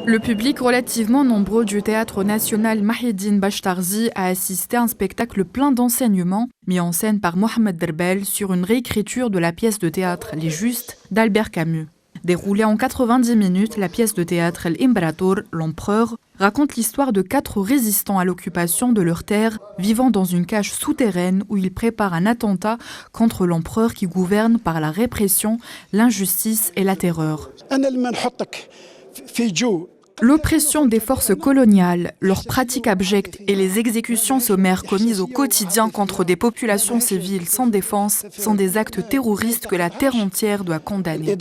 Le public relativement nombreux du théâtre national Mahidine Bachtarzi a assisté à un spectacle plein d'enseignements mis en scène par Mohamed Derbel sur une réécriture de la pièce de théâtre Les Justes d'Albert Camus. Déroulée en 90 minutes, la pièce de théâtre l'Imperator, l'Empereur, raconte l'histoire de 4 résistants à l'occupation de leur terre, vivant dans une cage souterraine où ils préparent un attentat contre l'empereur qui gouverne par la répression, l'injustice et la terreur. L'oppression des forces coloniales, leurs pratiques abjectes et les exécutions sommaires commises au quotidien contre des populations civiles sans défense sont des actes terroristes que la terre entière doit condamner.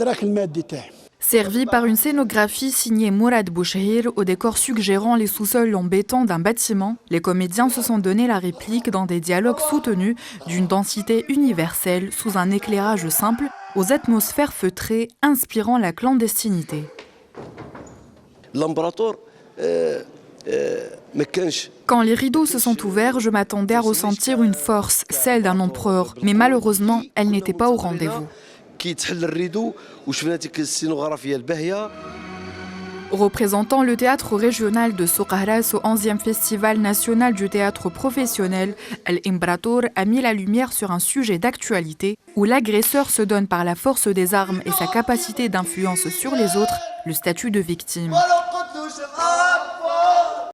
Servi par une scénographie signée Mourad Bouchhir au décor suggérant les sous-sols en béton d'un bâtiment, les comédiens se sont donné la réplique dans des dialogues soutenus d'une densité universelle sous un éclairage simple, aux atmosphères feutrées inspirant la clandestinité. Quand les rideaux se sont ouverts, je m'attendais à ressentir une force, celle d'un empereur, mais malheureusement, elle n'était pas au rendez-vous. Représentant le théâtre régional de Soukharas au 11e Festival national du théâtre professionnel, l'Imperator a mis la lumière sur un sujet d'actualité où l'agresseur se donne par la force des armes et sa capacité d'influence sur les autres le statut de victime.